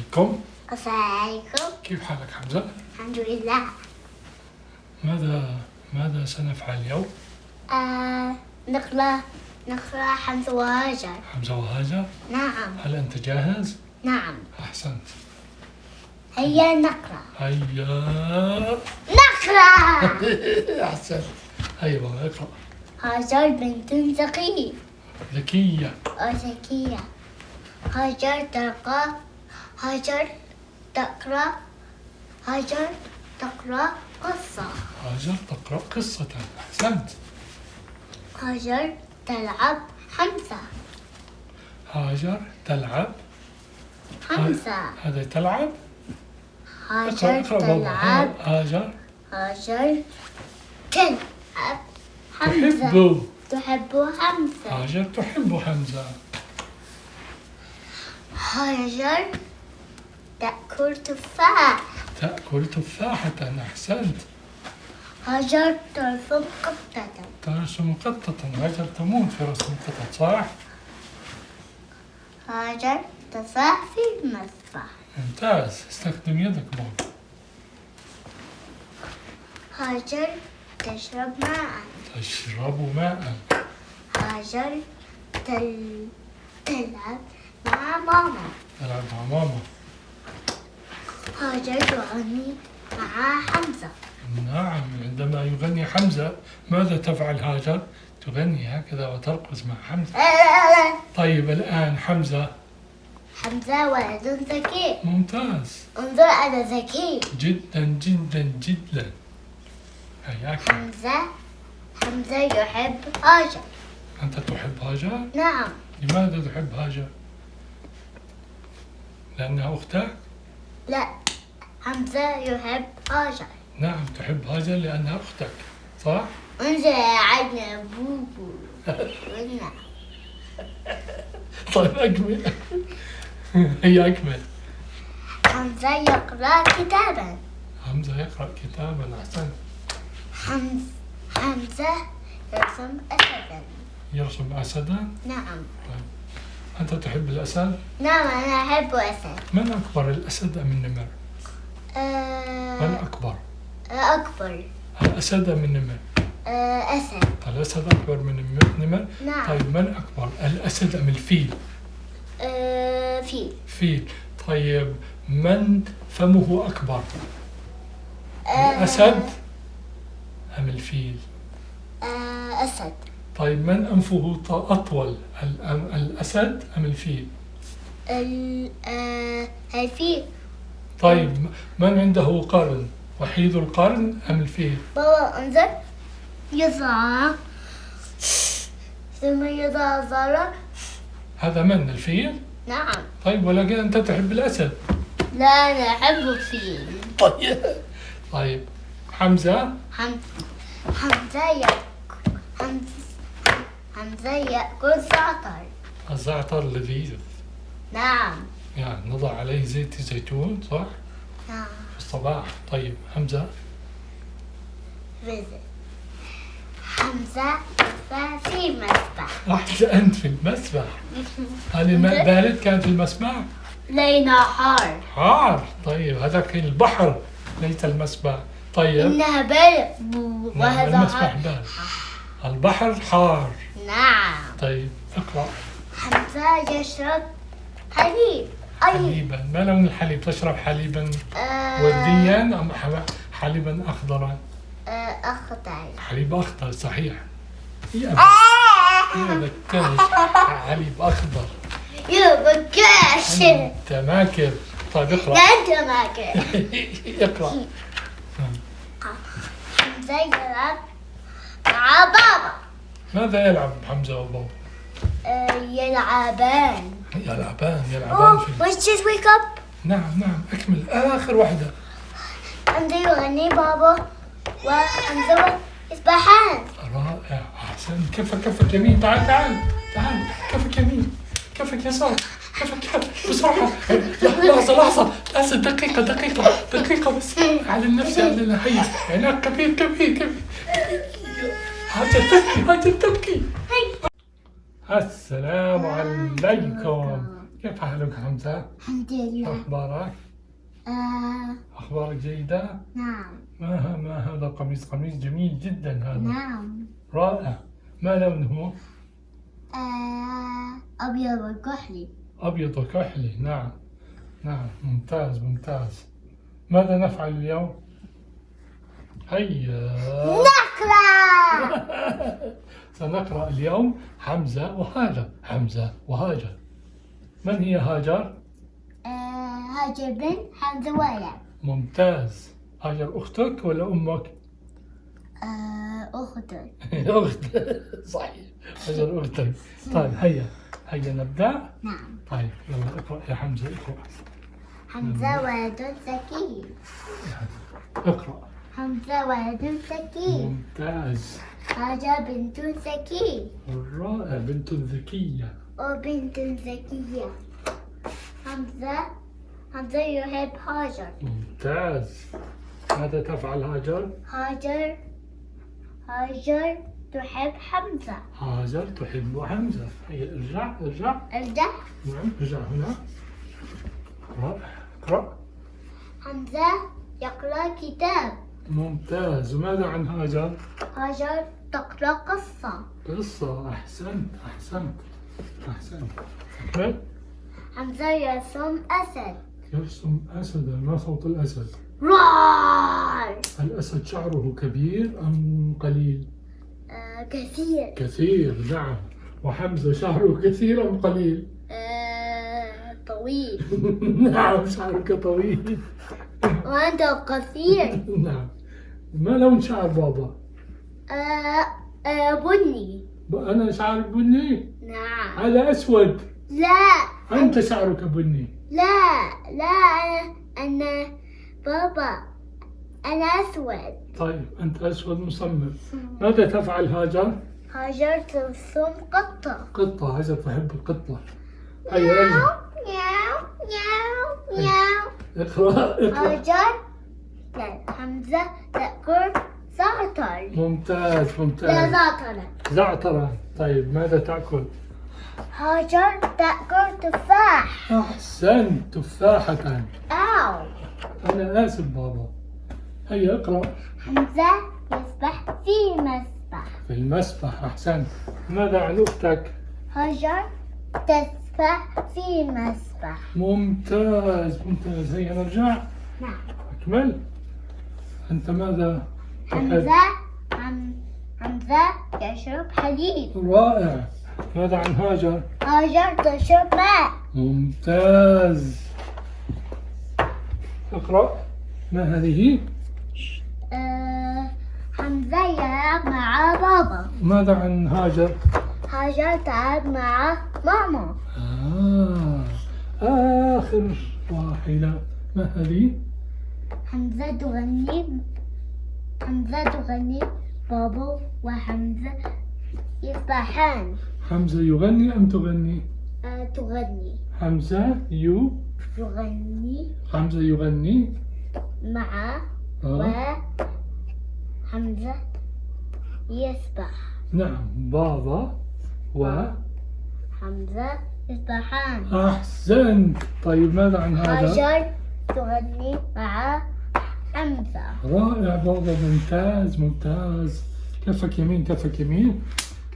عليكم. السلام عليكم. كيف حالك حمزة؟ الحمد لله. ماذا سنفعل اليوم؟ نقرأ حمزة وهاجر. حمزة وهاجر؟ نعم. هل أنت جاهز؟ نعم. أحسنت. هيا نقرأ. هيا نقرأ. أحسنت. هيا بابا اقرأ. هاجر بنت ذكية. ذكية. ذكية. هاجر تقرأ. هاجر تقرأ قصة. هاجر تقرأ قصة. أحسنت. هاجر تلعب حمزة. هاجر تلعب. حمزة. هذا تلعب. هاجر اقرأ بابا. تلعب. هاجر تلعب حمزة. تحب حمزة. هاجر تحب حمزة. هاجر تأكل تفاح. تأكل تفاحة. أحسنت. هاجر ترسم قطة. ترسم قطة. هاجر تموت في رسم قطط، صح؟ هاجر تسرح في المسبح. ممتاز. استخدم يدك بابا. هاجر تشرب ماء. تشرب ماء. هاجر تلعب مع ماما. تلعب مع ماما. هاجر تغني مع حمزة. نعم، عندما يغني حمزة ماذا تفعل هاجر؟ تغني هكذا وترقص مع حمزة. طيب الآن حمزة. حمزة ولد ذكي. ممتاز. انظر أنا ذكي. جدا جدا جدا. هياك. حمزة يحب هاجر. أنت تحب هاجر؟ نعم. لماذا تحب هاجر؟ لأنها أختك؟ لا، حمزة يحب هاجر. نعم، تحب هاجر لأنها أختك، صح؟ انظر عنا بوبو. طيب أكمل. هي أكمل. حمزة يقرأ كتابا. حمزة يقرأ كتابا. أحسن. حمزة يرسم أسدا. يرسم أسدا؟ نعم. طيب. أنت تحب الأسد؟ نعم، أنا أحب أسد. من أكبر، الأسد أم النمر؟ من أكبر؟ أكبر. الأسد أم النمر؟ أسد. الأسد أكبر من النمر؟ نعم. طيب من أكبر، الأسد أم الفيل؟ فيل. فيل. طيب من فمه أكبر؟ الأسد أم الفيل؟ أسد. طيب من أنفه أطول، الأسد أم الفيل؟ الفيل. طيب من عنده قرن، وحيد القرن أم الفيل؟ بابا انظر، يضع ثم يضع زرع. هذا من الفيل؟ نعم. طيب ولكن أنت تحب الأسد. لا، أنا أحب الفيل. طيب حمزة. حمزة يأكل زعتر. الزعتر لذيذ. نعم. يعني نضع عليه زيت زيتون، صح؟ نعم. في الصباح. طيب حمزة. حمزة في المسبح. أحسنت، في المسبح. هل الماء بارد كان في المسبح؟ لينا حار. حار. طيب هذاك البحر ليس المسبح. طيب. إنها بارد نعم، وهذا المسبح حار. بارد. البحر حار. نعم. طيب اقرأ. حمزة يشرب حليب. حليبا. ما لون الحليب؟ تشرب حليبا ورديا أم حليبا أخضرا؟ أخضر. حليب أخضر، صحيح. يا بكاش. حليب أخضر. يا بكاش. أنت ماكر. طيب اقرأ. لا، أنت ماكر. اقرأ. حمزة يلعب مع بابا. ماذا يلعب حمزة وبابا؟ يلعبان يلعبان في. Let's just wake up. نعم أكمل آخر واحدة. حمزة يغني بابا وحمزة يسبحان. رائع. أحسن. كفك يمين. تعال. كفك يمين، كفك يسار، كفك بسرعة. لحظة. دقيقة بس. على النفس، على هيا. هناك كبير. هاجر تبكي. السلام عليكم. كيف حالك حمزة؟ الحمد لله. أخبارك؟ أخبارك جيدة؟ نعم. ما هذا القميص؟ قميص جميل جدا هذا. نعم. رائع. ما لونه؟ أبيض وكحلي. أبيض وكحلي. نعم نعم، ممتاز ممتاز. ماذا نفعل اليوم؟ هيا نقرأ. سنقرأ اليوم حمزة وهاجر. حمزة وهاجر. من هي هاجر؟ هاجر بنت حمزة ولد. ممتاز. هاجر أختك ولا أمك؟ أختك. أختك صحيح، هاجر أختك. طيب هيا نبدأ. نعم. طيب يلا اقرأ يا حمزة، اقرأ. حمزة ولد ذكي. اقرأ. حمزة ولد ذكي. ممتاز. هاجر بنت ذكي. رائع، بنت ذكية. وبنت ذكية. حمزة يحب هاجر. ممتاز. ماذا تفعل هاجر؟ هاجر تحب حمزة. هاجر تحب حمزة. هيا ارجع. ارجع. نعم ارجع هنا. اقرأ. حمزة يقرأ كتاب. ممتاز. وماذا عن هاجر؟ هاجر تقرأ قصة. قصة. أحسنت. أكمل. حمزة يرسم أسد. يرسم أسدا. ما صوت الأسد؟ روار. الأسد شعره كبير أم قليل؟ كثير. كثير. نعم. وحمزة شعره كثير أم قليل؟ طويل. نعم شعرك طويل. وأنت قصير. نعم. ما لون شعر بابا؟ بني. أنا شعري بني؟ نعم. على أسود. لا. أنت شعرك بني. لا أنا بابا أنا أسود. طيب أنت أسود مصمم. ماذا تفعل هاجر؟ هاجر ترسم قطة. قطة. هاجر تحب القطة. هيا ارجع. مياو. اقرأ. هاجر حمزة تأكل زعتر. ممتاز. لا زعتر. زعترة. طيب ماذا تأكل؟ هاجر تأكل تفاح. أحسنت. تفاحة. أو. أنا آسف بابا. هيا اقرأ. حمزة يسبح في مسبح. في المسبح. أحسنت. ماذا عن أختك؟ هاجر تسبح في مسبح. ممتاز. هيا نرجع. نعم. أكمل. أنت ماذا تحب؟ حمزة يشرب حليب. رائع. ماذا عن هاجر؟ هاجر تشرب ماء. ممتاز. اقرأ. ما هذه؟ حمزة يلعب مع بابا. ماذا عن هاجر؟ هاجر تلعب مع ماما. آخر واحدة. ما هذه؟ حمزة تغني بابا وحمزة يسبحان. حمزة يغني أم تغني؟ تغني. حمزة حمزة يغني مع وحمزة يسبح. نعم. بابا حمزة يسبحان. أحسنت. طيب ماذا عن هذا؟ هاجر تغني مع حمزة. رائع بابا. ممتاز. كفك يمين كفك يمين،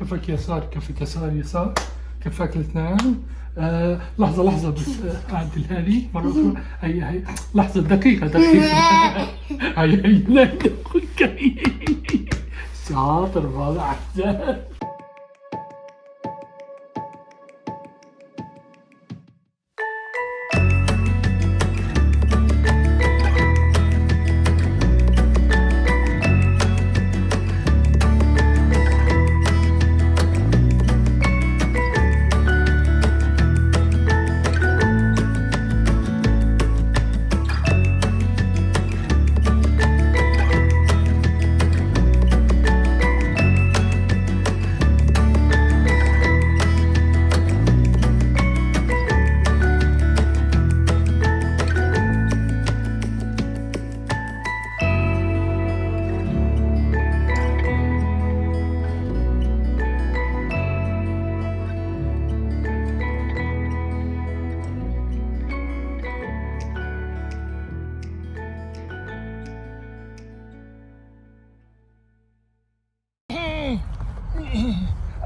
كفك يسار كفك يسار، كفك الاثنين. لحظة بس أعدل هذه مرة أخرى. هي لحظة. دقيقة. هي لا شاطر بابا. أحسن.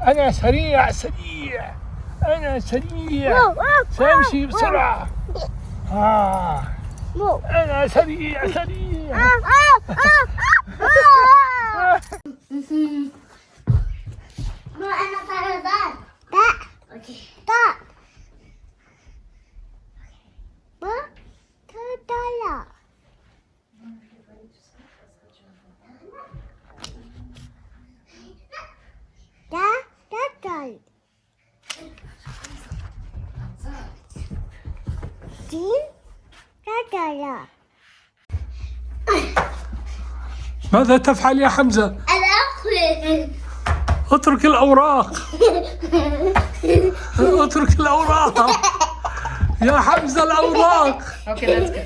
أنا سريع سريع، أنا سريع، سأمشي بسرعة. مو أنا سريع سريع. ما أنا طردان. لا. لا. ما طردان. لا. لا. ماذا تفعل يا حمزة؟ الأخ. اترك الأوراق. اترك الأوراق يا حمزة، الأوراق. Okay, let's go.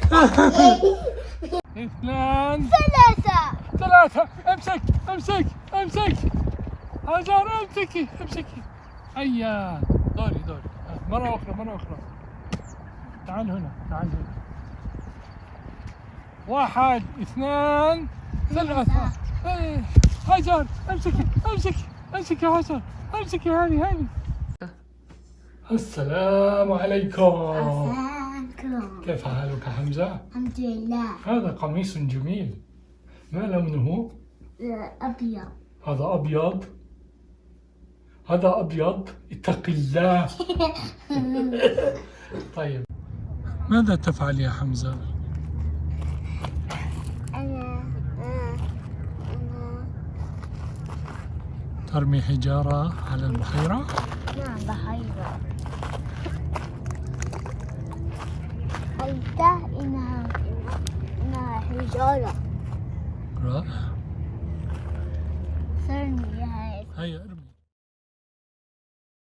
2 ثلاثة. 3. امسك امسك امسك هاجر، امسكي امسكي. هيا دوري. مرة أخرى. تعال هنا. 1 2 3. هاجر امسكي يا هاجر، امسكي هذه. السلام عليكم. كيف حالك حمزة؟ الحمد لله. هذا قميص جميل، ما لونه؟ أبيض. هذا أبيض. اتق الله. طيب، ماذا تفعل يا حمزة؟ أنا ترمي حجارة على البحيرة؟ نعم بحيرة. قلت إنها حجارة. رائع. سرني هاي. هيا